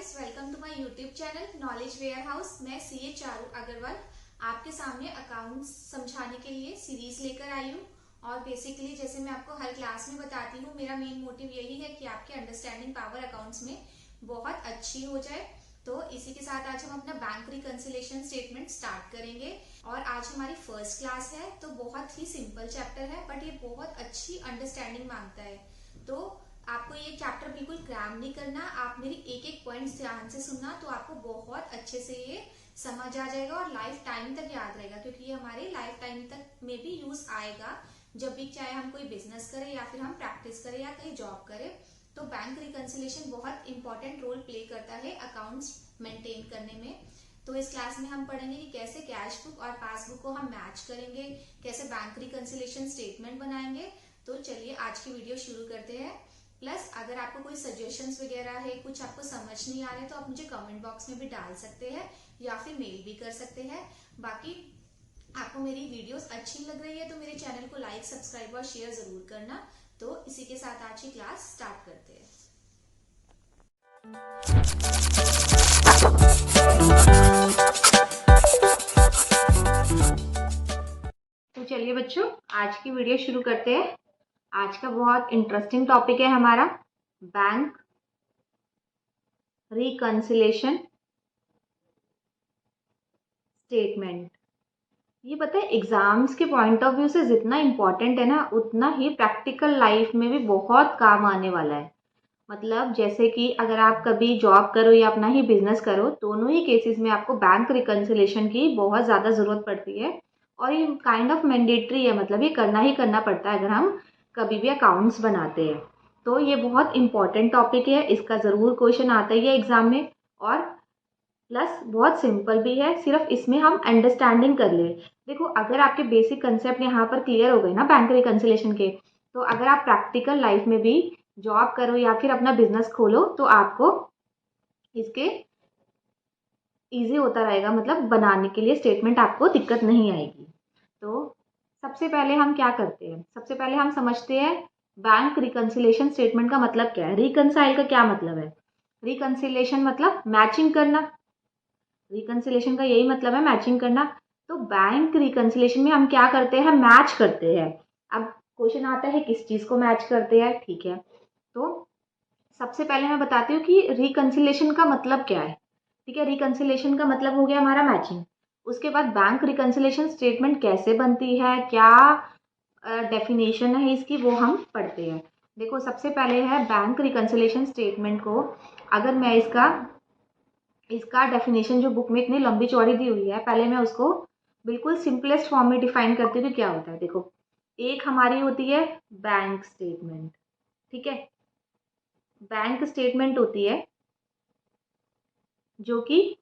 Guys, welcome to my YouTube channel knowledge warehouse. मैं CA Charu Agrawal आपके सामने accounts समझाने के लिए सीरीज लेकर आई हूँ। और बेसिकली जैसे मैं आपको हर क्लास में बताती हूँ, मेरा मेन मोटिव यही है कि आपकी अंडरस्टैंडिंग पावर अकाउंट्स में बहुत अच्छी हो जाए। तो इसी के साथ आज हम अपना बैंक रिकंसिलेशन स्टेटमेंट स्टार्ट करेंगे। और आज हमारी फर्स्ट क्लास है, तो बहुत ही सिंपल चैप्टर है, बट ये बहुत अच्छी अंडरस्टैंडिंग मांगता है। तो आपको ये चैप्टर बिल्कुल क्रैम नहीं करना, आप मेरी एक एक पॉइंट ध्यान से सुनना, तो आपको बहुत अच्छे से ये समझ आ जाएगा और लाइफ टाइम तक याद रहेगा, क्योंकि ये हमारे लाइफ टाइम तक में भी यूज आएगा। जब भी चाहे हम कोई बिजनेस करें या फिर हम प्रैक्टिस करें या कहीं जॉब करें, तो बैंक रिकंसिलेशन बहुत इंपॉर्टेंट रोल प्ले करता है अकाउंट्स मेंटेन करने में। तो इस क्लास में हम पढ़ेंगे कि कैसे कैश बुक और पासबुक को हम मैच करेंगे, कैसे बैंक रिकंसिलेशन स्टेटमेंट बनाएंगे। तो चलिए आज की वीडियो शुरू करते हैं। प्लस अगर आपको कोई सजेशंस वगैरह है, कुछ आपको समझ नहीं आ रहा है, तो आप मुझे कमेंट बॉक्स में भी डाल सकते हैं या फिर मेल भी कर सकते हैं। बाकी आपको मेरी वीडियोस अच्छी लग रही है तो मेरे चैनल को लाइक, सब्सक्राइब और शेयर जरूर करना। तो इसी के साथ आज की क्लास स्टार्ट करते हैं। तो चलिए बच्चों, आज की वीडियो शुरू करते हैं। आज का बहुत इंटरेस्टिंग टॉपिक है हमारा बैंक रिकंसिलेशन स्टेटमेंट। ये पता है, एग्जाम्स के पॉइंट ऑफ व्यू से जितना इम्पोर्टेंट है ना, उतना ही प्रैक्टिकल लाइफ में भी बहुत काम आने वाला है। मतलब जैसे कि अगर आप कभी जॉब करो या अपना ही बिजनेस करो, दोनों ही केसेस में आपको बैंक रिकंसिलेशन की बहुत ज़्यादा ज़रूरत पड़ती है। और ये काइंड ऑफ मैंडेटरी है, मतलब ये करना ही करना पड़ता है अगर हम कभी भी अकाउंट्स बनाते हैं। तो ये बहुत इंपॉर्टेंट टॉपिक है, इसका ज़रूर क्वेश्चन आता ही है एग्जाम में। और प्लस बहुत सिंपल भी है, सिर्फ इसमें हम अंडरस्टैंडिंग कर ले। देखो, अगर आपके बेसिक कंसेप्ट यहाँ पर क्लियर हो गए ना बैंक रिकंसिलेशन के, तो अगर आप प्रैक्टिकल लाइफ में भी जॉब करो या फिर अपना बिजनेस खोलो, तो आपको इसके इजी होता रहेगा, मतलब बनाने के लिए स्टेटमेंट आपको दिक्कत नहीं आएगी। तो सबसे पहले हम क्या करते हैं, सबसे पहले हम समझते हैं बैंक रिकंसिलेशन स्टेटमेंट का मतलब क्या है। रिकंसाइल का क्या मतलब है? रिकंसिलेशन मतलब मैचिंग करना। रिकंसिलेशन का यही मतलब है, मैचिंग करना। तो बैंक रिकंसिलेशन में हम क्या करते हैं? मैच करते हैं। अब क्वेश्चन आता है किस चीज को मैच करते हैं, ठीक है। तो सबसे पहले मैं बताती हूँ कि रिकंसिलेशन का मतलब क्या है। ठीक है, रिकंसिलेशन का मतलब हो गया हमारा मैचिंग। उसके बाद बैंक रिकंसिलेशन स्टेटमेंट कैसे बनती है, क्या डेफिनेशन है इसकी, वो हम पढ़ते हैं। देखो, सबसे पहले है बैंक रिकंसिलेशन स्टेटमेंट को, अगर मैं इसका इसका डेफिनेशन जो बुक में इतनी लंबी चौड़ी दी हुई है, पहले मैं उसको बिल्कुल सिंपलेस्ट फॉर्म में डिफाइन करती हूँ कि क्या होता है। देखो, एक हमारी होती है बैंक स्टेटमेंट। ठीक है, बैंक स्टेटमेंट होती है जो कि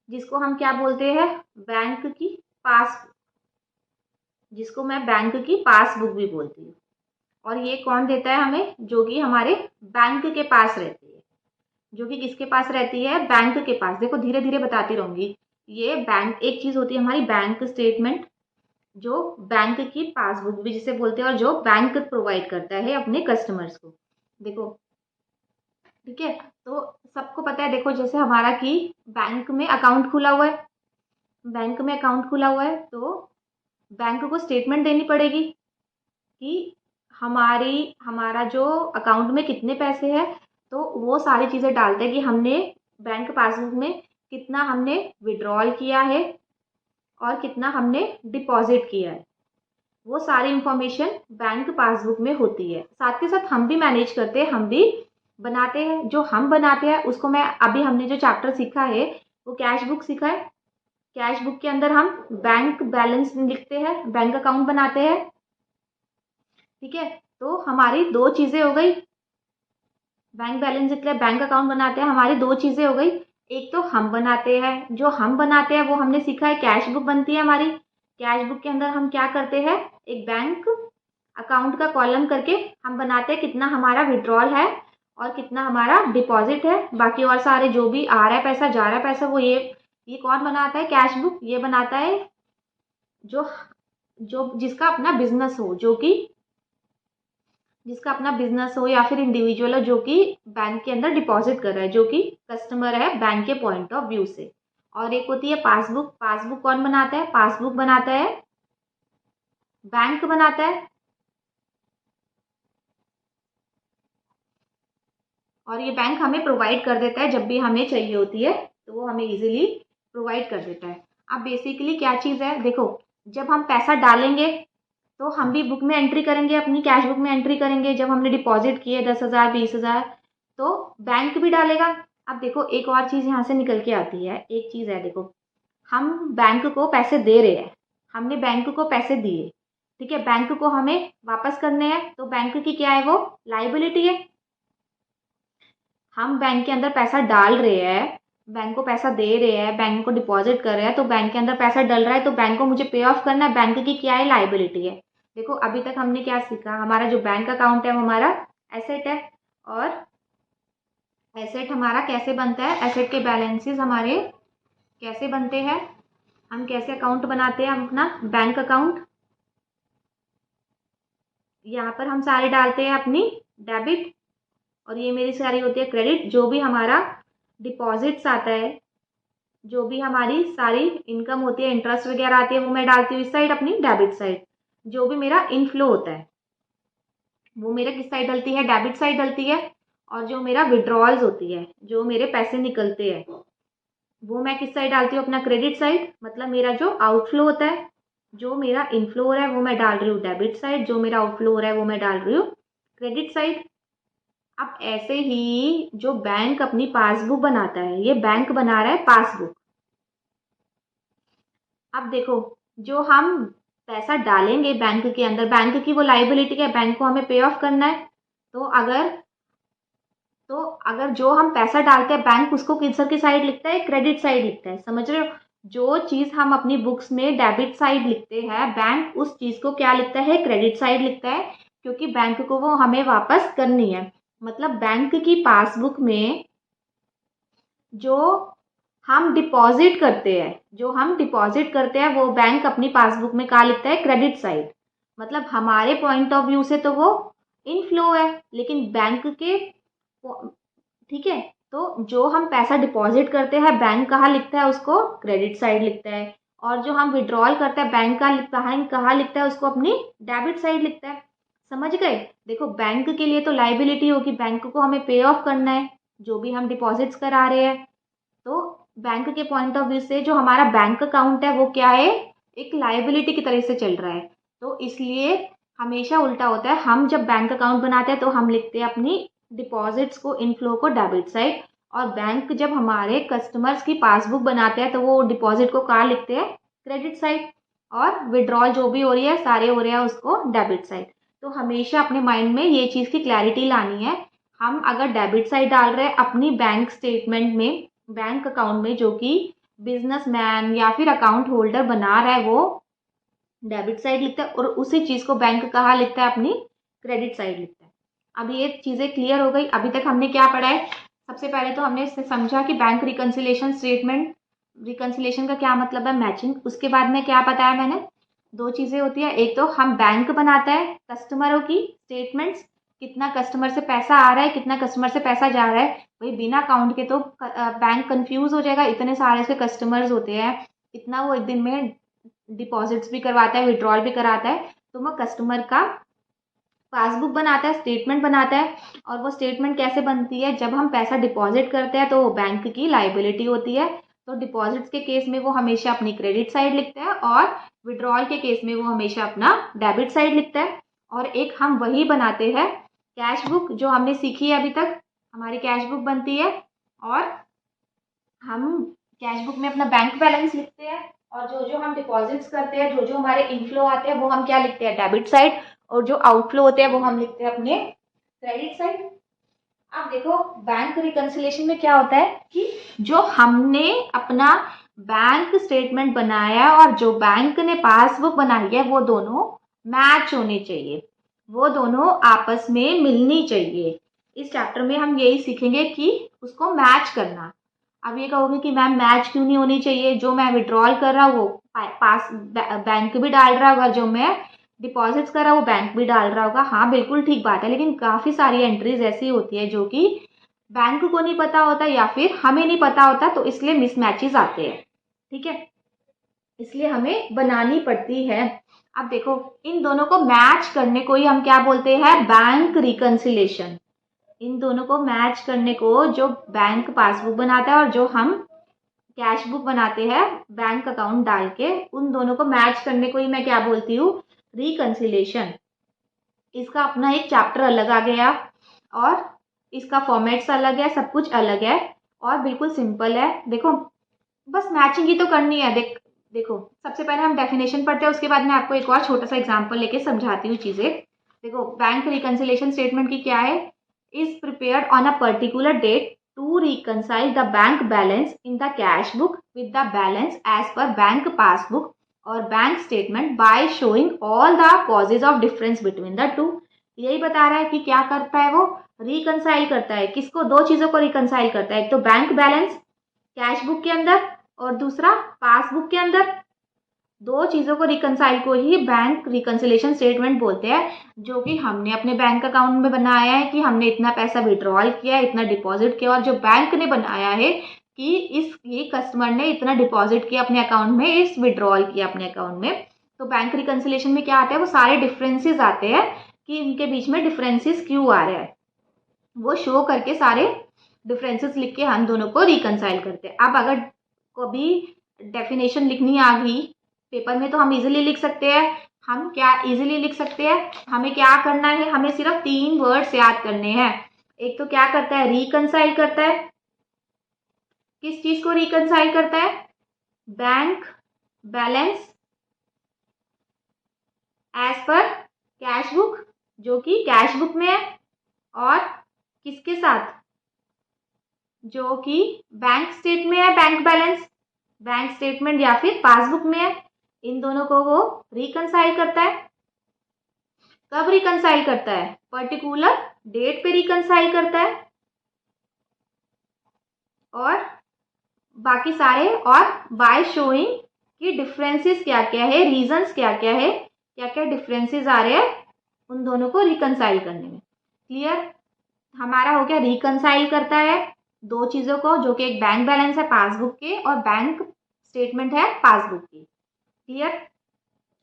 जिसको हम क्या बोलते हैं? बैंक की पासबुक, जिसको मैं बैंक की पासबुक भी बोलती हूँ। और ये कौन देता है हमें? जो कि हमारे बैंक के पास रहती है। जो कि किसके पास रहती है? बैंक के पास। देखो, धीरे धीरे बताती रहूंगी। ये बैंक, एक चीज होती है हमारी बैंक स्टेटमेंट, जो बैंक की पासबुक भी जिसे बोलते हैं, और जो बैंक प्रोवाइड करता है अपने कस्टमर्स को। देखो, ठीक है, तो सबको पता है, देखो जैसे हमारा कि बैंक में अकाउंट खुला हुआ है, बैंक में अकाउंट खुला हुआ है, तो बैंक को स्टेटमेंट देनी पड़ेगी कि हमारा जो अकाउंट में कितने पैसे हैं। तो वो सारी चीज़ें डालते हैं कि हमने बैंक पासबुक में कितना हमने विड्रॉल किया है और कितना हमने डिपॉजिट किया है। वो सारी इंफॉर्मेशन बैंक पासबुक में होती है। साथ के साथ हम भी मैनेज करते हैं, हम भी बनाते हैं। जो हम बनाते हैं उसको मैं अभी, हमने जो चैप्टर सीखा है वो कैश बुक सीखा है। कैश बुक के अंदर हम बैंक बैलेंस लिखते हैं, बैंक अकाउंट बनाते हैं। ठीक है, तो हमारी दो चीजें हो गई, बैंक बैलेंस लिखते हैं, बैंक अकाउंट बनाते हैं, हमारी दो चीजें हो गई। एक तो हम बनाते हैं, जो हम बनाते हैं वो हमने सीखा है, कैश बुक बनती है हमारी। कैश बुक के अंदर हम क्या करते हैं? एक बैंक अकाउंट का कॉलम करके हम बनाते हैं कितना हमारा विड्रॉल है और कितना हमारा डिपॉजिट है। बाकी और सारे जो भी आ रहा है पैसा, जा रहा है पैसा, वो ये कौन बनाता है? Cash book. ये बनाता है जो जो जिसका अपना बिजनेस हो, जो कि जिसका अपना बिजनेस हो या फिर इंडिविजुअल हो, जो कि बैंक के अंदर डिपॉजिट कर रहा है, जो कि कस्टमर है बैंक के पॉइंट ऑफ व्यू से। और एक होती है पासबुक। पासबुक कौन बनाता है? पासबुक बनाता है बैंक बनाता है। और ये बैंक हमें प्रोवाइड कर देता है जब भी हमें चाहिए होती है, तो वो हमें इजीली प्रोवाइड कर देता है। अब बेसिकली क्या चीज़ है, देखो, जब हम पैसा डालेंगे तो हम भी बुक में एंट्री करेंगे, अपनी कैश बुक में एंट्री करेंगे। जब हमने डिपॉजिट किए 10,000 20,000, तो बैंक भी डालेगा। अब देखो एक और चीज़ यहाँ से निकल के आती है। एक चीज़ है, देखो, हम बैंक को पैसे दे रहे हैं, हमने बैंक को पैसे दिए, ठीक है, बैंक को हमें वापस करने हैं, तो बैंक की क्या है? वो लाइबिलिटी है। हम बैंक के अंदर पैसा डाल रहे हैं, बैंक को पैसा दे रहे हैं, बैंक को डिपॉजिट कर रहे हैं, तो बैंक के अंदर पैसा डल रहा है, तो बैंक को मुझे पे ऑफ करना है। बैंक की क्या है? लाइबिलिटी है। देखो अभी तक हमने क्या सीखा, हमारा जो बैंक अकाउंट है वो हमारा एसेट है। और एसेट हमारा कैसे बनता है? एसेट के बैलेंसेस हमारे कैसे बनते हैं? हम कैसे अकाउंट बनाते हैं? हम अपना बैंक अकाउंट, यहाँ पर हम सारे डालते हैं अपनी डेबिट, और ये मेरी सारी होती है क्रेडिट। जो भी हमारा डिपॉजिट्स आता है, जो भी हमारी सारी इनकम होती है, इंटरेस्ट वगैरह आती है, वो मैं डालती हूँ इस साइड, अपनी डेबिट साइड। जो भी मेरा इनफ्लो होता है वो मेरे किस साइड डलती है? डेबिट साइड डलती है। और जो मेरा विड्रॉल्स होती है, जो मेरे पैसे निकलते हैं, वो मैं किस साइड डालती हूँ? अपना क्रेडिट साइड। मतलब मेरा जो आउटफ्लो होता है, जो मेरा इनफ्लो हो रहा है वो मैं डाल रही हूँ डेबिट साइड, जो मेरा आउटफ्लो हो रहा है वो मैं डाल रही हूँ क्रेडिट साइड। अब ऐसे ही जो बैंक अपनी पासबुक बनाता है, ये बैंक बना रहा है पासबुक। अब देखो, जो हम पैसा डालेंगे बैंक के अंदर, बैंक की वो लाइबिलिटी है, बैंक को हमें पे ऑफ करना है। तो अगर जो हम पैसा डालते हैं, बैंक उसको किस की साइड लिखता है? क्रेडिट साइड लिखता है। समझ रहे हो? जो चीज़ हम अपनी बुक्स में डेबिट साइड लिखते हैं, बैंक उस चीज़ को क्या लिखता है? क्रेडिट साइड लिखता है, क्योंकि बैंक को वो हमें वापस करनी है। मतलब बैंक की पासबुक में जो हम डिपॉजिट करते हैं, वो बैंक अपनी पासबुक में कहाँ लिखता है? Credit side. मतलब हमारे पॉइंट ऑफ व्यू से तो वो इनफ्लो है, लेकिन बैंक के, ठीक है, तो जो हम पैसा डिपॉजिट करते हैं, बैंक कहाँ लिखता है? उसको क्रेडिट साइड लिखता है। और जो हम विड्रॉल करते हैं, बैंक का कहाँ लिखता है? उसको अपनी डेबिट साइड लिखता है। समझ गए? देखो बैंक के लिए तो लाइबिलिटी होगी, बैंक को हमें पे ऑफ करना है जो भी हम डिपॉजिट्स करा रहे हैं। तो बैंक के पॉइंट ऑफ व्यू से जो हमारा बैंक अकाउंट है वो क्या है? एक लाइबिलिटी की तरह से चल रहा है। तो इसलिए हमेशा उल्टा होता है, हम जब बैंक अकाउंट बनाते हैं तो हम लिखते हैं अपनी डिपॉजिट्स को, इनफ्लो को डेबिट साइड। और बैंक जब हमारे कस्टमर्स की पासबुक बनाते हैं तो वो डिपॉजिट को कहाँ लिखते हैं? Credit side. और विड्रॉल जो भी हो रही है, सारे हो रहे हैं उसको डेबिट साइड। तो हमेशा अपने माइंड में ये चीज़ की क्लैरिटी लानी है। हम अगर डेबिट साइड डाल रहे हैं अपनी बैंक स्टेटमेंट में, बैंक अकाउंट में, जो कि बिजनेसमैन या फिर अकाउंट होल्डर बना रहा है वो डेबिट साइड लिखता है, और उसी चीज़ को बैंक कहाँ लिखता है? अपनी क्रेडिट साइड लिखता है। अब ये चीज़ें क्लियर हो गई। अभी तक हमने क्या पढ़ा है? सबसे पहले तो हमने इससे समझा कि बैंक रिकन्सिलेशन स्टेटमेंट, रिकन्सिलेशन का क्या मतलब है? मैचिंग। उसके बाद में क्या बताया मैंने? दो चीज़ें होती है, एक तो हम बैंक बनाता है कस्टमरों की स्टेटमेंट्स, कितना कस्टमर से पैसा आ रहा है, कितना कस्टमर से पैसा जा रहा है। भाई बिना अकाउंट के तो बैंक कंफ्यूज हो जाएगा, इतने सारे उसके कस्टमर्स होते हैं, इतना वो एक दिन में डिपॉजिट्स भी करवाता है, विड्रॉल भी कराता है। तो वो कस्टमर का पासबुक बनाता है, स्टेटमेंट बनाता है। और वो स्टेटमेंट कैसे बनती है? जब हम पैसा डिपॉजिट करते हैं तो वो बैंक की लाइबिलिटी होती है, तो डिपॉजिट्स के केस में वो हमेशा अपनी क्रेडिट साइड लिखता है, और विड्रॉल के केस में वो हमेशा अपना डेबिट साइड लिखता है। और एक हम वही बनाते हैं कैश बुक, जो हमने सीखी है अभी तक, हमारी कैश बुक बनती है। और हम कैश बुक में अपना बैंक बैलेंस लिखते हैं, और जो जो हम डिपॉजिट्स करते हैं, जो जो हमारे इनफ्लो आते हैं, वो हम क्या लिखते हैं? Debit side. और जो आउटफ्लो होते हैं वो हम लिखते हैं अपने क्रेडिट साइड। अब देखो बैंक रिकन्सिलेशन में क्या होता है कि जो हमने अपना बैंक स्टेटमेंट बनाया है और जो बैंक ने पासबुक बनाई है, वो दोनों मैच होने चाहिए, वो दोनों आपस में मिलनी चाहिए। इस चैप्टर में हम यही सीखेंगे कि उसको मैच करना। अब ये कहोगे कि मैम मैच क्यों नहीं होनी चाहिए? जो मैं विड्रॉल कर रहा हूँ वो पास बैंक भी डाल रहा होगा, जो मैं डिपॉजिट्स कर रहा है वो बैंक भी डाल रहा होगा, हाँ बिल्कुल ठीक बात है, लेकिन काफ़ी सारी एंट्रीज ऐसी होती है जो कि बैंक को नहीं पता होता या फिर हमें नहीं पता होता, तो इसलिए मिसमैचेस आते हैं। ठीक है, इसलिए हमें बनानी पड़ती है। अब देखो, इन दोनों को मैच करने को ही हम क्या बोलते हैं, बैंक रिकन्सिलेशन। इन दोनों को मैच करने को जो बैंक पासबुक बनाता है और जो हम कैश बुक बनाते हैं बैंक अकाउंट डाल के, उन दोनों को मैच करने को ही मैं क्या बोलती हूँ, रिकन्सिलेशन। इसका अपना एक चैप्टर अलग आ गया और इसका फॉर्मेट्स अलग है, सब कुछ अलग है और बिल्कुल सिंपल है। देखो, बस मैचिंग ही तो करनी है। देखो, सबसे पहले हम डेफिनेशन पढ़ते हैं, उसके बाद मैं आपको एक और छोटा सा एग्जांपल लेके समझाती हूँ चीजें। देखो, बैंक रिकन्सिलेशन स्टेटमेंट की क्या है, is prepared on a particular date to reconcile the bank balance in the cash book with the balance as per bank passbook और bank statement by showing all the causes of difference between the two. यही बता रहा है कि क्या करता है वो, रिकन्साइल करता है। किसको, दो चीजों को रिकन्साइल करता है, एक तो बैंक बैलेंस कैश बुक के अंदर और दूसरा पासबुक के अंदर। दो चीजों को रिकन्साइल को ही बैंक रिकन्सिलेशन स्टेटमेंट बोलते हैं, जो कि हमने अपने बैंक अकाउंट में बनाया है कि हमने इतना पैसा विड्रॉल किया, इतना डिपॉजिट किया, और जो बैंक ने बनाया है कि ये कस्टमर ने इतना डिपॉजिट किया अपने अकाउंट में, इस विड्रॉल किया अपने अकाउंट में। तो बैंक रिकन्सिलेशन में क्या आता है, वो सारे डिफरेंसेस आते हैं कि इनके बीच में डिफरेंसेस क्यों आ रहे हैं, वो शो करके सारे डिफरेंसेस लिख के हम दोनों को रिकन्साइल करते हैं। अब अगर कभी डेफिनेशन लिखनी आ गई पेपर में तो हम इजीली लिख सकते हैं। हम क्या इजीली लिख सकते हैं, हमें क्या करना है, हमें सिर्फ 3 वर्ड्स याद करने हैं। एक तो क्या करता है, रिकन्साइल करता है। किस चीज को रिकन्साइल करता है, bank balance as per cash book, जो कि कैश बुक में है, और किसके साथ, जो कि बैंक स्टेट में है, बैंक बैलेंस बैंक स्टेटमेंट या फिर पासबुक में है। इन दोनों को वो रिकन्साइल करता है। कब रिकन्साइल करता है, पर्टिकुलर डेट पे रिकन्साइल करता है, और बाकी सारे, और बाय शोइंग कि डिफरेंसेस क्या क्या है, रीजंस क्या क्या है, क्या क्या डिफरेंसेस आ रहे हैं उन दोनों को रिकन्साइल करने में। क्लियर, हमारा हो गया रिकन्साइल करता है दो चीजों को, जो कि एक बैंक बैलेंस है पासबुक के और बैंक स्टेटमेंट है पासबुक की। क्लियर,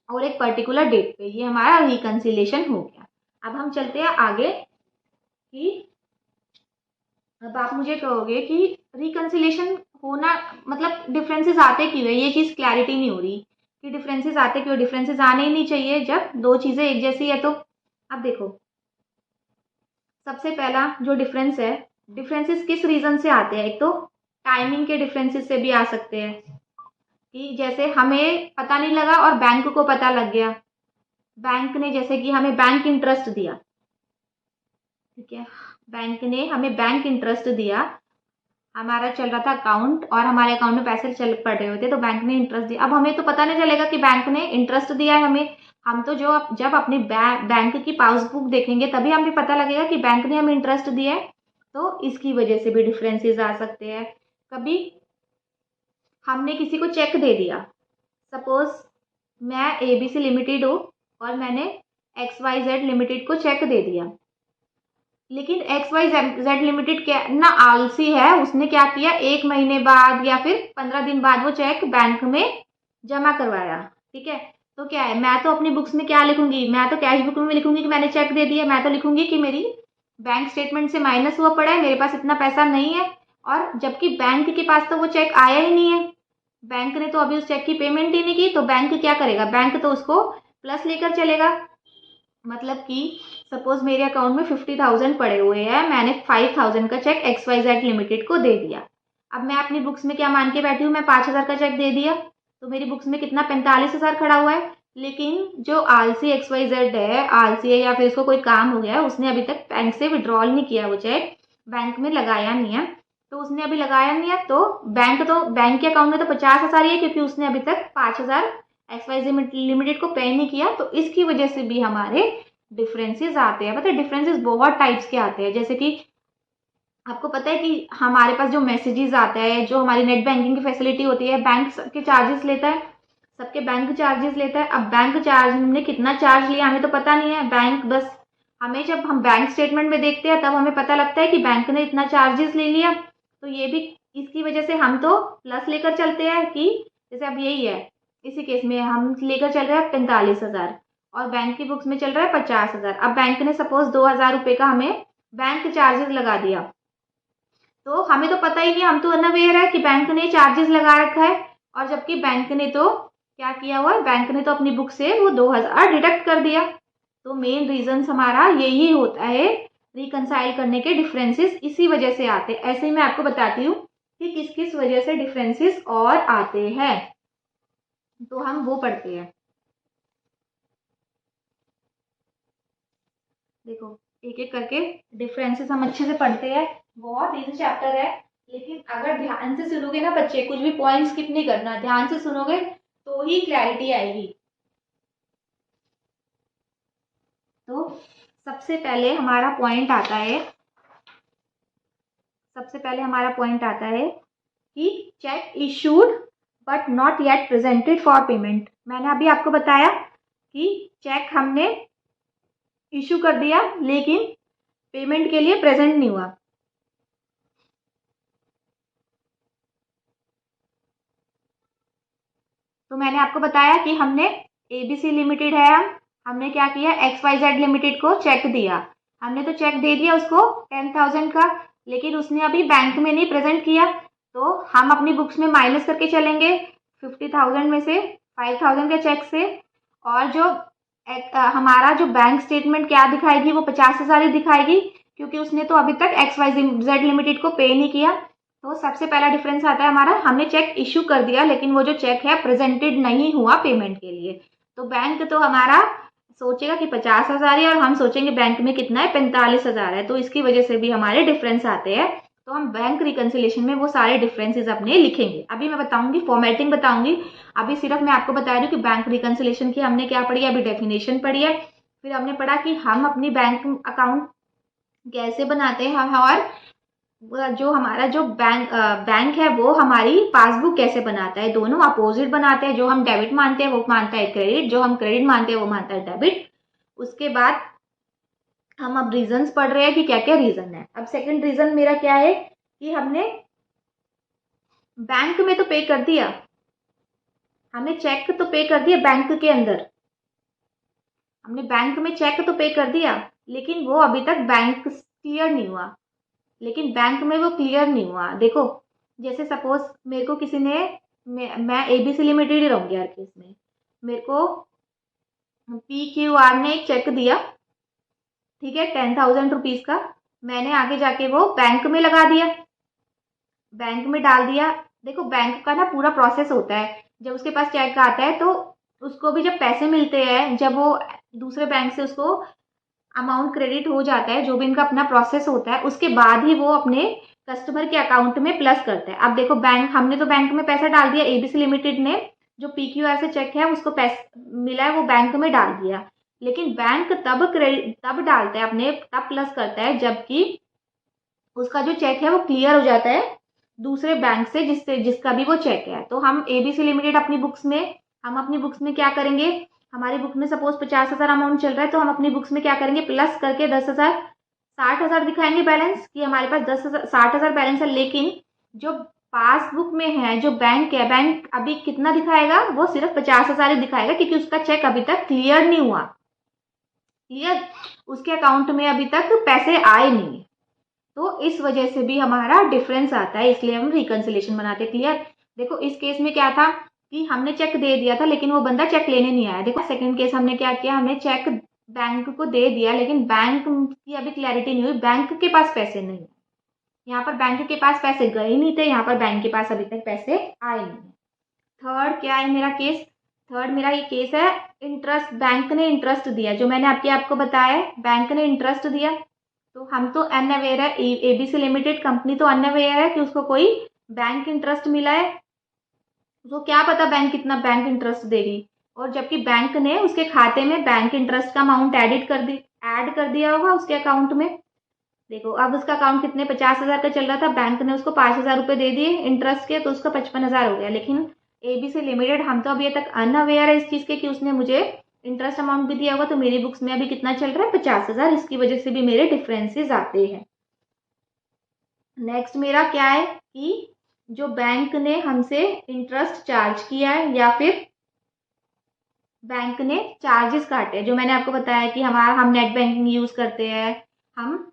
और एक पर्टिकुलर डेट पे, ये हमारा रिकन्सिलेशन हो गया। अब हम चलते हैं आगे कि अब आप मुझे कहोगे कि रिकन्सिलेशन होना मतलब डिफरेंसेस आते क्यों है, ये चीज क्लैरिटी नहीं हो रही कि डिफरेंसेस आते क्यों। डिफरेंसेस आने ही नहीं चाहिए जब दो चीजें एक जैसी है तो। अब देखो, सबसे पहला जो डिफरेंस है, डिफरेंसेस किस रीजन से आते हैं, एक तो टाइमिंग के डिफरेंसेस से भी आ सकते हैं कि जैसे हमें पता नहीं लगा और बैंक को पता लग गया। बैंक ने जैसे कि हमें बैंक इंटरेस्ट दिया, ठीक है, बैंक ने हमें बैंक इंटरेस्ट दिया, हमारा चल रहा था अकाउंट और हमारे अकाउंट में पैसे चल पड़ रहे होते तो बैंक ने इंटरेस्ट दिया। अब हमें तो पता नहीं चलेगा कि बैंक ने इंटरेस्ट दिया है हमें, हम तो जो जब अपनी बैंक की पासबुक देखेंगे तभी हमें पता लगेगा कि बैंक ने हमें इंटरेस्ट दिया है। तो इसकी वजह से भी डिफरेंसेस आ सकते हैं। कभी हमने किसी को चेक दे दिया, सपोज मैं ABC लिमिटेड हूँ और मैंने XYZ लिमिटेड को चेक दे दिया, लेकिन XYZ लिमिटेड क्या ना आलसी है, उसने क्या किया, 1 महीने बाद या फिर 15 दिन बाद वो चेक बैंक में जमा करवाया। ठीक है, तो क्या है, मैं तो अपनी बुक्स में क्या लिखूंगी, मैं तो कैश बुक में लिखूंगी कि मैंने चेक दे दिया, मैं तो लिखूंगी कि मेरी बैंक स्टेटमेंट से माइनस हुआ पड़ा है, मेरे पास इतना पैसा नहीं है। और जबकि बैंक के पास तो वो चेक आया ही नहीं है, बैंक ने तो अभी उस चेक की पेमेंट ही नहीं की, तो बैंक क्या करेगा, बैंक तो उसको प्लस लेकर चलेगा। मतलब कि सपोज मेरे अकाउंट में 50,000 पड़े हुए हैं, मैंने 5,000 का चेक XYZ लिमिटेड को दे दिया। अब मैं अपनी बुक्स में क्या मान के बैठी हूँ, मैं 5,000 का चेक दे दिया, तो मेरी बुक्स में कितना 45,000 खड़ा हुआ है। लेकिन जो आलसी XYZ है, आलसी है या फिर उसको कोई काम हो गया, उसने अभी तक बैंक से विड्रॉल नहीं किया, वो चेक बैंक में लगाया नहीं है, तो उसने अभी लगाया नहीं है, तो बैंक के अकाउंट में तो 50,000 ही है, क्योंकि उसने अभी तक 5,000 XYZ लिमिटेड को पे नहीं किया। तो इसकी वजह से भी हमारे डिफरेंसेस आते हैं। पता है, डिफरेंसेस बहुत टाइप्स के आते हैं, जैसे कि आपको पता है कि हमारे पास जो मैसेजेस आता है, जो हमारी नेट बैंकिंग की फैसिलिटी होती है, बैंक के चार्जेस लेता है। सबके बैंक चार्जेस लेता है। अब बैंक चार्ज ने कितना चार्ज लिया हमें तो पता नहीं है, बैंक बस हमें जब हम बैंक स्टेटमेंट में देखते हैं तब हमें पता लगता है कि बैंक ने इतना चार्जेस ले लिया। तो ये भी इसकी वजह से हम तो प्लस लेकर चलते हैं कि जैसे अब यही है, इसी केस में हम लेकर चल रहे हैं 45,000 और बैंक की बुक्स में चल रहा है 50,000। अब बैंक ने सपोज 2,000 रुपये का हमें बैंक चार्जेस लगा दिया, तो हमें तो पता ही नहीं, हम तो अनअवेयर है कि बैंक ने चार्जेस लगा रखा है। और जबकि बैंक ने तो क्या किया हुआ है, बैंक ने तो अपनी बुक से वो 2,000 डिडक्ट कर दिया। तो मेन रीजन हमारा यही होता है, रिकनसाइल करने के डिफरेंसेस इसी वजह से आते हैं। ऐसे ही मैं आपको बताती हूँ कि किस किस वजह से डिफरेंसेस और आते हैं, तो हम वो पढ़ते हैं। देखो एक एक करके डिफरेंसेस हम अच्छे से पढ़ते हैं। बहुत इजी चैप्टर है, लेकिन अगर ध्यान से सुनोगे ना बच्चे, कुछ भी पॉइंट स्किप नहीं करना, ध्यान से सुनोगे तो ही क्लैरिटी आएगी। तो सबसे पहले हमारा पॉइंट आता है, कि check issued but not yet presented for payment. मैंने अभी आपको बताया कि चेक हमने इशू कर दिया लेकिन पेमेंट के लिए प्रेजेंट नहीं हुआ। तो मैंने आपको बताया कि हमने एबीसी लिमिटेड है, हमने क्या किया, XYZ लिमिटेड को चेक दिया। हमने तो चेक दे दिया उसको 10,000 का, लेकिन उसने अभी बैंक में नहीं प्रेजेंट किया। तो हम अपनी बुक्स में माइनस करके चलेंगे 50,000 में से 5,000 के चेक से। और जो हमारा जो बैंक स्टेटमेंट क्या दिखाएगी, वो 50,000 ही दिखाएगी, क्योंकि उसने तो अभी तक XYZ लिमिटेड को पे नहीं किया। तो सबसे पहला डिफरेंस आता है हमारा, हमने चेक इशू कर दिया लेकिन वो जो चेक है प्रेजेंटेड नहीं हुआ पेमेंट के लिए। तो बैंक तो हमारा सोचेगा कि 50,000 है और हम सोचेंगे बैंक में कितना है, 45,000 है। तो इसकी वजह से भी हमारे डिफरेंस आते हैं। तो हम बैंक रिकन्सिलेशन में वो सारे डिफरेंसेस अपने लिखेंगे। अभी मैं बताऊंगी, फॉर्मेटिंग बताऊंगी। अभी सिर्फ मैं आपको बता रही हूँ कि बैंक रिकन्सिलेशन की हमने क्या पढ़ी है, अभी डेफिनेशन पढ़ी है। फिर हमने पढ़ा कि हम अपनी बैंक अकाउंट कैसे बनाते हैं, और जो हमारा जो बैंक है वो हमारी पासबुक कैसे बनाता है। दोनों अपोजिट बनाते हैं, जो हम डेबिट मानते हैं वो मानता है क्रेडिट, जो हम क्रेडिट मानते हैं वो मानता है डेबिट। उसके बाद हम अब रीजंस पढ़ रहे हैं कि क्या क्या रीजन है। अब सेकंड रीजन मेरा क्या है कि हमने बैंक में तो पे कर दिया, हमने चेक तो पे कर दिया बैंक के अंदर, हमने बैंक में चेक तो पे कर दिया, लेकिन वो अभी तक बैंक क्लियर नहीं हुआ। देखो जैसे सपोज मेरे को किसी ने, मैं एबीसी लिमिटेड ही रहूंगी यार केस में, मेरे को PQR ने एक चेक दिया, ठीक है, 10,000 रुपीज का। मैंने आगे जाके वो बैंक में लगा दिया, बैंक में डाल दिया। देखो बैंक का ना पूरा प्रोसेस होता है, जब उसके पास चेक आता है तो उसको भी जब पैसे मिलते हैं, जब वो दूसरे बैंक से उसको अमाउंट क्रेडिट हो जाता है, जो भी इनका अपना प्रोसेस होता है, उसके बाद ही वो अपने कस्टमर के अकाउंट में प्लस करता है। अब देखो बैंक, हमने तो बैंक में पैसा डाल दिया, एबीसी लिमिटेड ने जो PQR से चेक है उसको पैसा मिला है वो बैंक में डाल दिया, लेकिन बैंक तब क्रेडिट तब डालता है अपने, तब प्लस करता है जबकि उसका जो चेक है वो क्लियर हो जाता है दूसरे बैंक से जिसका भी वो चेक है। तो हम एबीसी लिमिटेड अपनी बुक्स में क्या करेंगे, हमारी बुक में सपोज 50,000 अमाउंट चल रहा है, तो हम अपनी बुक्स में क्या करेंगे, प्लस करके 10,000 60,000 दिखाएंगे बैलेंस, कि हमारे पास 10,000 60,000 बैलेंस है। लेकिन जो पासबुक में है, जो बैंक है, बैंक अभी कितना दिखाएगा, वो सिर्फ 50,000 ही दिखाएगा, क्योंकि उसका चेक अभी तक क्लियर नहीं हुआ, क्लियर, उसके अकाउंट में अभी तक पैसे आए नहीं। तो इस वजह से भी हमारा डिफरेंस आता है, इसलिए हम रिकन्सिलेशन बनाते हैं। क्लियर। देखो इस केस में क्या था कि हमने चेक दे दिया था लेकिन वो बंदा चेक लेने नहीं आया। देखो सेकंड केस हमने क्या किया, हमने चेक बैंक को दे दिया लेकिन बैंक की अभी क्लैरिटी नहीं हुई, बैंक के पास पैसे नहीं है। यहाँ पर बैंक के पास पैसे गए नहीं थे, यहाँ पर बैंक के पास अभी तक पैसे आए नहीं। थर्ड क्या है मेरा केस, थर्ड मेरा ये केस है इंटरेस्ट, बैंक ने इंटरेस्ट दिया, जो मैंने आपको बताया बैंक ने इंटरेस्ट दिया। तो हम तो अनअवेयर है, एबीसी लिमिटेड कंपनी तो अनअवेयर है कि उसको कोई बैंक इंटरेस्ट मिला है, उसको क्या पता बैंक कितना बैंक इंटरेस्ट देगी। और जबकि बैंक ने उसके खाते में बैंक इंटरेस्ट का अमाउंट ऐड कर दिया होगा उसके अकाउंट में। देखो अब उसका अकाउंट कितने 50,000 का चल रहा था, बैंक ने उसको 5,000 रुपये दे दिए इंटरेस्ट के, तो उसका 55,000 हो गया। लेकिन एबी से लिमिटेड, हम तो अभी तक अनअवेयर है इस चीज़ के कि उसने मुझे इंटरेस्ट अमाउंट भी दिया होगा। तो मेरी बुक्स में अभी कितना चल रहा है, 50,000। इसकी वजह से भी मेरे डिफरेंसेस आते हैं। नेक्स्ट मेरा क्या है कि जो बैंक ने हमसे इंटरेस्ट चार्ज किया है या फिर बैंक ने चार्जेस काटे, जो मैंने आपको बताया कि हम नेट बैंकिंग यूज करते हैं, हम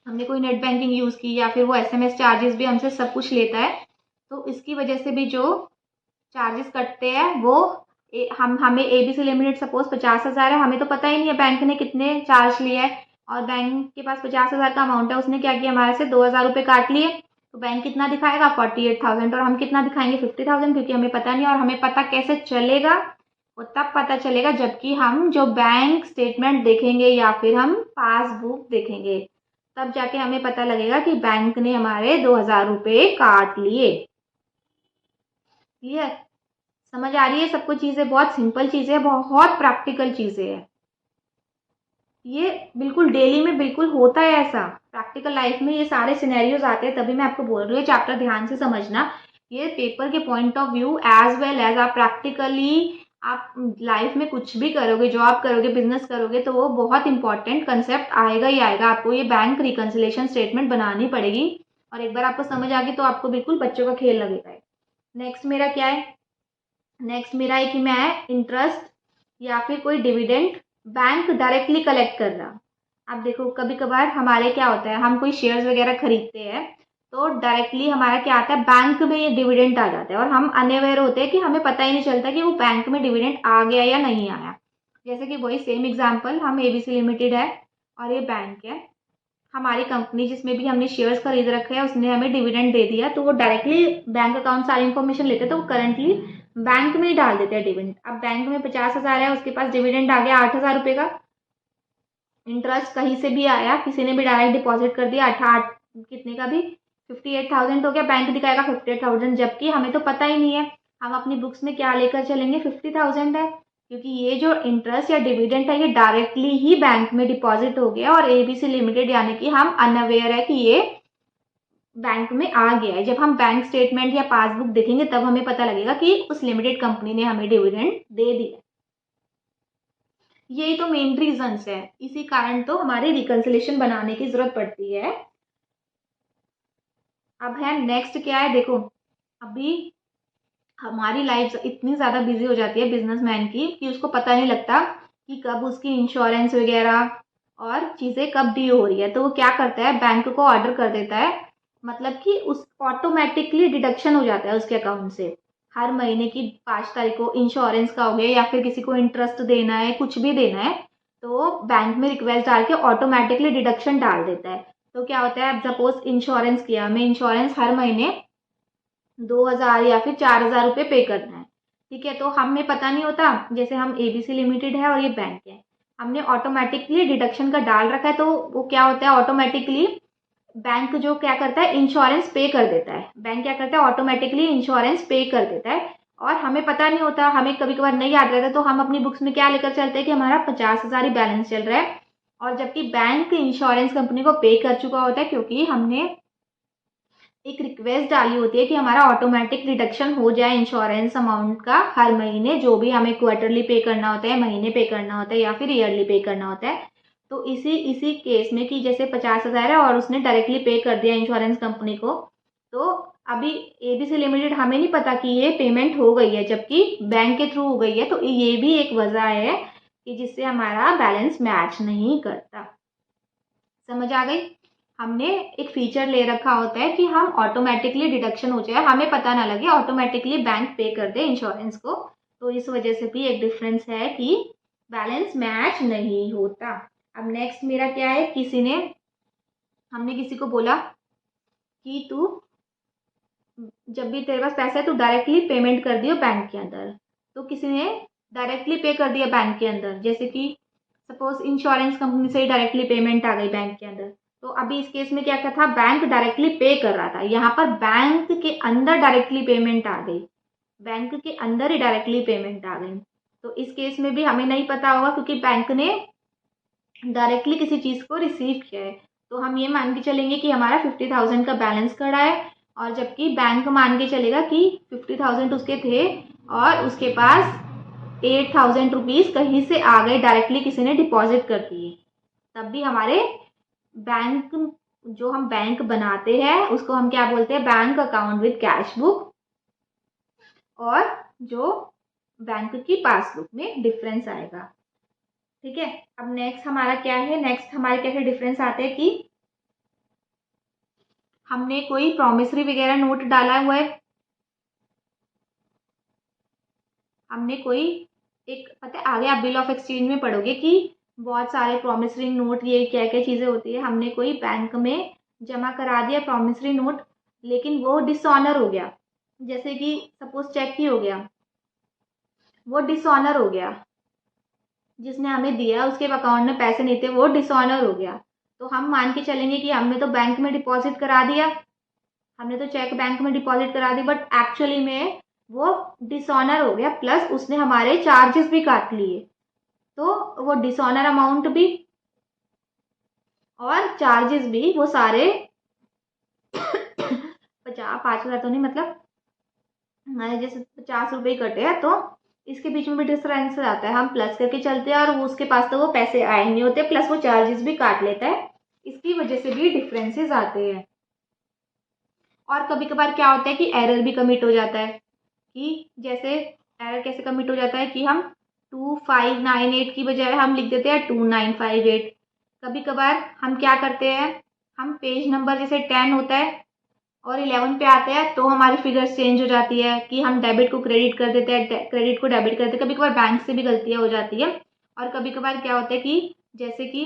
हमने कोई नेट बैंकिंग यूज की या फिर वो एसएमएस चार्जेस भी हमसे सब कुछ लेता है। तो इसकी वजह से भी जो चार्जेस कटते हैं वो हम हमें एबीसी लिमिटेड सपोज 50,000 है, हमें तो पता ही नहीं है बैंक ने कितने चार्ज लिया है, और बैंक के पास 50,000 का अमाउंट है, उसने क्या किया, हमारे से 2,000 रुपये काट लिए। तो बैंक कितना दिखाएगा, 48,000, और हम कितना दिखाएंगे, 50,000, क्योंकि हमें पता नहीं। और हमें पता कैसे चलेगा, वो तब पता चलेगा जबकि हम जो बैंक स्टेटमेंट देखेंगे या फिर हम पासबुक देखेंगे, तब जाके हमें पता लगेगा कि बैंक ने हमारे 2,000 रुपये काट लिए। क्लियर, समझ आ रही है सबको चीजें? बहुत सिंपल चीजें, बहुत प्रैक्टिकल चीजें हैं। ये बिल्कुल डेली में बिल्कुल होता है ऐसा, प्रैक्टिकल लाइफ में ये सारे सिनेरियोज आते हैं, तभी मैं आपको बोल रही हूँ चैप्टर ध्यान से समझना। ये पेपर के point of view as well as आप प्रैक्टिकली आप लाइफ में कुछ भी करोगे, जॉब करोगे, बिजनेस करोगे, तो वो बहुत इंपॉर्टेंट कंसेप्ट आएगा ही आएगा। आपको ये बैंक रिकंसिलेशन स्टेटमेंट बनानी पड़ेगी, और एक बार आपको समझ आ गई तो आपको बिल्कुल बच्चों का खेल लगेगा। नेक्स्ट मेरा क्या है, नेक्स्ट मेरा है कि मैं इंटरेस्ट या फिर कोई डिविडेंड बैंक डायरेक्टली कलेक्ट कर रहा। अब देखो कभी कभार हमारे क्या होता है, हम कोई शेयर्स वगैरह खरीदते हैं तो डायरेक्टली हमारा क्या आता है, बैंक में ये डिविडेंड आ जाता है, और हम अनअवेयर होते हैं कि हमें पता ही नहीं चलता कि वो बैंक में डिविडेंड आ गया या नहीं आया। जैसे कि वही सेम एग्जाम्पल, हम एबीसी लिमिटेड है और ये बैंक है, हमारी कंपनी जिसमें भी हमने शेयर्स खरीद रखे हैं उसने हमें डिविडेंड दे दिया, तो वो डायरेक्टली बैंक अकाउंट सारी इन्फॉर्मेशन लेते हैं, तो वो करंटली बैंक में ही डाल देते हैं डिविडेंड। अब बैंक में 50,000 है, उसके पास डिविडेंड आ गया 8,000 रुपये का, इंटरेस्ट कहीं से भी आया, किसी ने भी डायरेक्ट डिपॉजिट कर दिया, आठ कितने का भी 58,000 हो गया, बैंक दिखाएगा 58,000, जबकि हमें तो पता ही नहीं है, हम अपनी बुक्स में क्या लेकर चलेंगे, 50,000 है, क्योंकि ये जो इंटरेस्ट या डिविडेंड है ये डायरेक्टली ही बैंक में डिपॉजिट हो गया, और एबीसी लिमिटेड यानी कि हम अनअवेयर है कि ये बैंक में आ गया है। जब हम बैंक स्टेटमेंट या पासबुक देखेंगे तब हमें पता लगेगा कि उस लिमिटेड कंपनी ने हमें डिविडेंड दे दिया। यही तो मेन रीजंस है, इसी कारण तो हमारी रिकंसिलेशन बनाने की जरूरत पड़ती है। अब है नेक्स्ट क्या है, देखो अभी हमारी लाइफ इतनी ज़्यादा बिजी हो जाती है बिजनेसमैन की कि उसको पता नहीं लगता कि कब उसकी इंश्योरेंस वगैरह और चीज़ें कब ड्यू हो रही है। तो वो क्या करता है, बैंक को ऑर्डर कर देता है, मतलब कि उस ऑटोमेटिकली डिडक्शन हो जाता है उसके अकाउंट से। हर महीने की 5 तारीख को इंश्योरेंस का हो गया या फिर किसी को इंटरेस्ट देना है, कुछ भी देना है, तो बैंक में रिक्वेस्ट डाल के ऑटोमेटिकली डिडक्शन डाल देता है। तो क्या होता है, अब सपोज इंश्योरेंस किया, हमें इंश्योरेंस हर महीने 2,000 या फिर 4,000 रुपये पे करना है, ठीक है। तो हमें पता नहीं होता, जैसे हम एबीसी लिमिटेड है और ये बैंक है, हमने ऑटोमेटिकली डिडक्शन का डाल रखा है, तो वो क्या होता है, ऑटोमेटिकली बैंक जो क्या करता है, इंश्योरेंस पे कर देता है। बैंक क्या करता है, ऑटोमेटिकली इंश्योरेंस पे कर देता है, और हमें पता नहीं होता, हमें कभी कभार नहीं याद रहता, तो हम अपनी बुक्स में क्या लेकर चलते हैं कि हमारा 50,000 ही बैलेंस चल रहा है, और जबकि बैंक इंश्योरेंस कंपनी को पे कर चुका होता है, क्योंकि हमने एक रिक्वेस्ट डाली होती है कि हमारा ऑटोमेटिक रिडक्शन हो जाए इंश्योरेंस अमाउंट का हर महीने, जो भी हमें क्वार्टरली पे करना होता है, महीने पे करना होता है या फिर ईयरली पे करना होता है। तो इसी इसी केस में कि जैसे 50,000 है और उसने डायरेक्टली पे कर दिया इंश्योरेंस कंपनी को, तो अभी एबीसी लिमिटेड हमें नहीं पता कि ये पेमेंट हो गई है, जबकि बैंक के थ्रू हो गई है। तो ये भी एक वजह है कि जिससे हमारा बैलेंस मैच नहीं करता। समझ आ गई? हमने एक फीचर ले रखा होता है कि हम ऑटोमेटिकली डिडक्शन हो जाए, हमें पता ना लगे, ऑटोमेटिकली बैंक पे कर दे इंश्योरेंस को। तो इस वजह से भी एक डिफरेंस है कि बैलेंस मैच नहीं होता। अब नेक्स्ट मेरा क्या है, हमने किसी को बोला कि तू जब भी तेरे पास पैसा है तो डायरेक्टली पेमेंट कर दियो बैंक के अंदर। तो किसी ने डायरेक्टली पे कर दिया बैंक के अंदर, जैसे कि सपोज इंश्योरेंस कंपनी से ही डायरेक्टली पेमेंट आ गई बैंक के अंदर। तो अभी इस केस में क्या था, बैंक डायरेक्टली पे कर रहा था, यहाँ पर बैंक के अंदर डायरेक्टली पेमेंट आ गई, बैंक के अंदर ही डायरेक्टली पेमेंट आ गई। तो इस केस में भी हमें नहीं पता होगा क्योंकि बैंक ने डायरेक्टली किसी चीज़ को रिसीव किया है। तो हम ये मान के चलेंगे कि हमारा 50,000 का बैलेंस खड़ा है और जबकि बैंक मान के चलेगा कि 50,000 उसके थे और उसके पास 8,000 रुपीज़ कहीं से आ गए, डायरेक्टली किसी ने डिपॉजिट कर दिए, तब भी हमारे बैंक, जो हम बैंक बनाते हैं उसको हम क्या बोलते हैं, bank account with cash book, और जो बैंक की पासबुक में डिफरेंस आएगा। ठीक है, अब नेक्स्ट हमारा क्या है, नेक्स्ट हमारे कैसे डिफरेंस आते हैं कि हमने कोई प्रॉमिसरी वगैरह नोट डाला हुआ है, हमने कोई एक, पता है आगे आप बिल ऑफ एक्सचेंज में पढ़ोगे कि बहुत सारे प्रॉमिसरी नोट, ये क्या क्या चीज़ें होती है, हमने कोई बैंक में जमा करा दिया प्रॉमिसरी नोट, लेकिन वो डिसऑनर हो गया, जैसे कि सपोज चेक ही हो गया, वो डिसऑनर हो गया, जिसने हमें दिया उसके अकाउंट में पैसे नहीं थे, वो डिसऑनर हो गया, तो हम मान के चलेंगे कि हमने तो बैंक में डिपॉजिट करा दिया, हमने तो चेक बैंक में डिपॉजिट करा दी, बट एक्चुअली में वो डिसऑनर हो गया, प्लस उसने हमारे चार्जेस भी काट लिए, तो वो डिसऑनर अमाउंट भी और चार्जेस भी वो सारे 5,000 तो नहीं, मतलब जैसे 50 रुपये कटे हैं, तो इसके बीच में भी डिफरेंस आता है, हम प्लस करके चलते हैं और वो उसके पास तो वो पैसे आए नहीं होते, प्लस वो चार्जेस भी काट लेता है, इसकी वजह से भी डिफरेंसेस आते हैं। और कभी कभार क्या होता है कि एरर भी कमिट हो जाता है, कि जैसे एरर कैसे कमिट हो जाता है कि हम 2598 की बजाय हम लिख देते हैं 2958। कभी कभार हम क्या करते हैं, हम पेज नंबर जैसे 10 होता है और 11 पे आते हैं, तो हमारी फिगर्स चेंज हो जाती है कि हम डेबिट को क्रेडिट कर देते हैं, क्रेडिट को डेबिट कर देते हैं, कभी कभार बैंक से भी गलतियां हो जाती है। और कभी कभार क्या होता है कि जैसे कि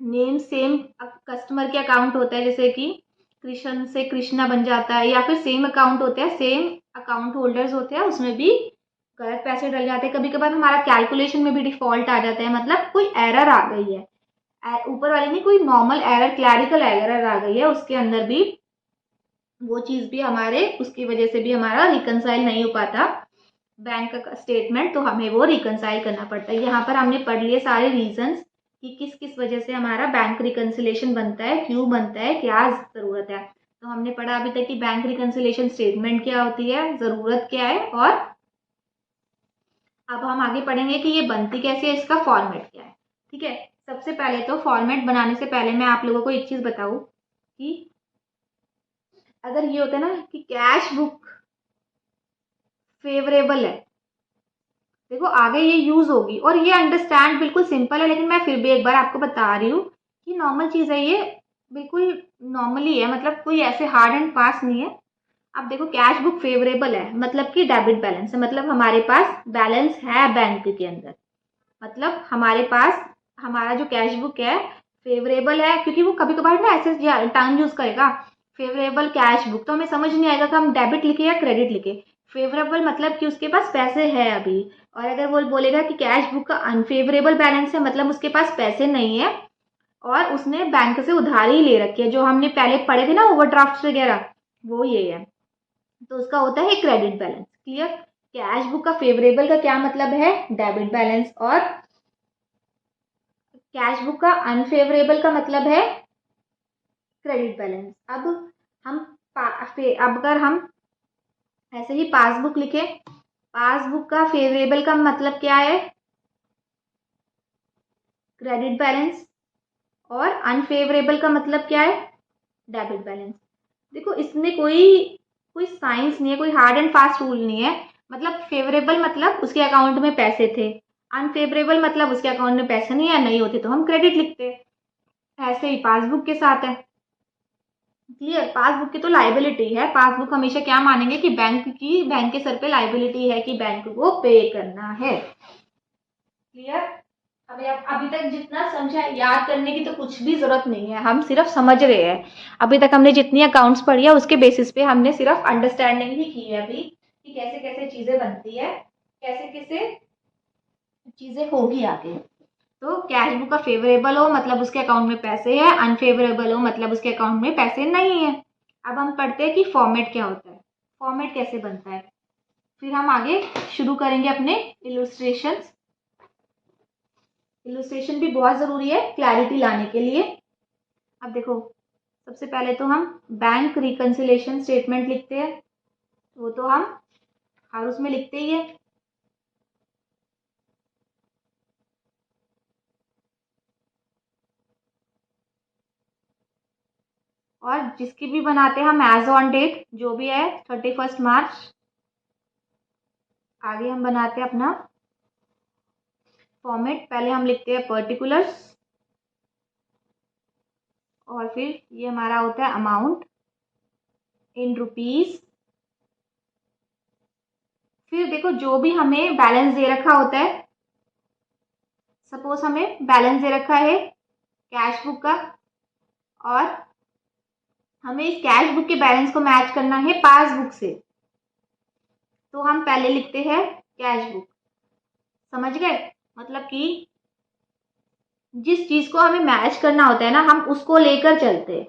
नेम सेम कस्टमर के अकाउंट होता है, जैसे कि कृष्ण से कृष्णा बन जाता है, या फिर सेम अकाउंट होते हैं, सेम अकाउंट होल्डर्स होते हैं, उसमें भी गलत पैसे डल जाते हैं, कभी कभार हमारा कैलकुलेशन में भी डिफॉल्ट आ जाता है, मतलब कोई एरर आ गई है, ऊपर वाली नहीं, कोई नॉर्मल एरर, क्लैरिकल एरर आ गई है, उसके अंदर भी वो चीज़ भी हमारे, उसकी वजह से भी हमारा रिकनसाइल नहीं हो पाता बैंक का स्टेटमेंट, तो हमें वो रिकनसाइल करना पड़ता है। यहाँ पर हमने पढ़ लिए सारे रीजंस कि किस किस वजह से हमारा बैंक रिकनसिलेशन बनता है, क्यों बनता है, क्या ज़रूरत है। तो हमने पढ़ा अभी तक कि बैंक रिकनसिलेशन स्टेटमेंट क्या होती है, ज़रूरत क्या है, और अब हम आगे पढ़ेंगे कि ये बनती कैसे है, इसका फॉर्मेट क्या है। ठीक है, सबसे पहले तो फॉर्मेट बनाने से पहले मैं आप लोगों को एक चीज़ बताऊँ कि अगर ये होता है ना कि कैश बुक फेवरेबल है, देखो आगे ये यूज होगी, और ये अंडरस्टैंड बिल्कुल सिंपल है, लेकिन मैं फिर भी एक बार आपको बता रही हूँ कि नॉर्मल चीज़ है ये, बिल्कुल नॉर्मली है, मतलब कोई ऐसे हार्ड एंड फास्ट नहीं है। अब देखो कैश बुक फेवरेबल है मतलब कि डेबिट बैलेंस है, मतलब हमारे पास बैलेंस है बैंक के अंदर, मतलब हमारे पास हमारा जो कैश बुक है फेवरेबल है, क्योंकि वो कभी कभार ना ऐसे टर्म यूज करेगा फेवरेबल कैश बुक, तो हमें समझ नहीं आएगा कि हम डेबिट लिखे या क्रेडिट लिखे। फेवरेबल मतलब कि उसके पास पैसे है अभी, और अगर वो बोलेगा कि कैश बुक का अनफेवरेबल बैलेंस है, मतलब उसके पास पैसे नहीं है और उसने बैंक से उधारी ले रखी है, जो हमने पहले पढ़े थे ना ओवरड्राफ्ट वगैरह, वो ये है, तो उसका होता है credit balance. Clear, cash book का फेवरेबल का क्या मतलब है, डेबिट बैलेंस, और कैश बुक का अनफेवरेबल का मतलब है क्रेडिट बैलेंस। अब हम अब अगर हम ऐसे ही पासबुक लिखे, पासबुक का फेवरेबल का मतलब क्या है, क्रेडिट बैलेंस, और अनफेवरेबल का मतलब क्या है, डेबिट बैलेंस। देखो इसमें कोई कोई साइंस नहीं है, कोई हार्ड एंड फास्ट रूल नहीं है, मतलब फेवरेबल मतलब उसके अकाउंट में पैसे थे, अनफेवरेबल मतलब उसके अकाउंट में पैसे नहीं है, नहीं होते तो हम क्रेडिट लिखते, ऐसे ही पासबुक के साथ है। क्लियर, पासबुक की तो लाइबिलिटी है, पासबुक हमेशा क्या मानेंगे कि बैंक के सर पे लाइबिलिटी है कि बैंक को पे करना है। क्लियर, अभी आप अभी तक जितना समझा, याद करने की तो कुछ भी जरूरत नहीं है, हम सिर्फ समझ रहे हैं। अभी तक हमने जितनी अकाउंट्स पढ़ी है उसके बेसिस पे हमने सिर्फ अंडरस्टैंडिंग ही की है अभी कि कैसे कैसे चीजें बनती है, कैसे कैसे चीजें होगी आगे। तो कैश बुक का फेवरेबल हो मतलब उसके अकाउंट में पैसे है, अनफेवरेबल हो मतलब उसके अकाउंट में पैसे नहीं है। अब हम पढ़ते हैं कि फॉर्मेट क्या होता है, फॉर्मेट कैसे बनता है, फिर हम आगे शुरू करेंगे अपने इलस्ट्रेशंस। इलस्ट्रेशन भी बहुत ज़रूरी है क्लैरिटी लाने के लिए। अब देखो सबसे पहले तो हम बैंक रिकन्सिलेशन स्टेटमेंट लिखते हैं, वो तो हम हर उसमें लिखते ही है। और जिसकी भी बनाते हैं हम एज ऑन डेट, जो भी है 31 मार्च। आगे हम बनाते हैं अपना फॉर्मेट, पहले हम लिखते हैं पर्टिकुलर्स और फिर ये हमारा होता है अमाउंट इन रुपीज। फिर देखो जो भी हमें बैलेंस दे रखा होता है, सपोज हमें बैलेंस दे रखा है कैश बुक का, और हमें इस कैश बुक के बैलेंस को मैच करना है पासबुक से, तो हम पहले लिखते हैं कैश बुक। समझ गए? मतलब कि जिस चीज को हमें मैच करना होता है ना, हम उसको लेकर चलते हैं।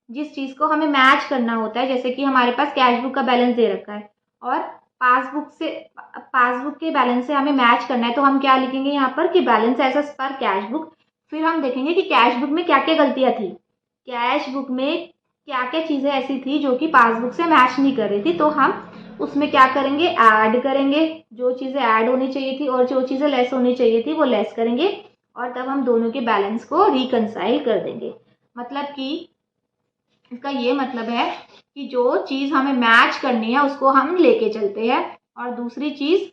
जिस चीज को हमें मैच करना होता है, जैसे कि हमारे पास कैश बुक का बैलेंस दे रखा है और पासबुक के बैलेंस से हमें मैच करना है, तो हम क्या लिखेंगे यहाँ पर कि बैलेंस एसेस पर कैश बुक। फिर हम देखेंगे कि कैश बुक में क्या क्या गलतियां थी, कैश बुक में क्या क्या चीजें ऐसी थी जो कि पासबुक से मैच नहीं कर रही थी, तो हम उसमें क्या करेंगे, ऐड करेंगे। जो चीजें ऐड होनी चाहिए थी और जो चीजें लेस होनी चाहिए थी वो लेस करेंगे, और तब हम दोनों के बैलेंस को रिकनसाइल कर देंगे। मतलब कि इसका ये मतलब है कि जो चीज हमें मैच करनी है उसको हम लेके चलते हैं और दूसरी चीज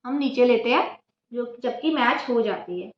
हम नीचे लेते हैं जो जबकि मैच हो जाती है।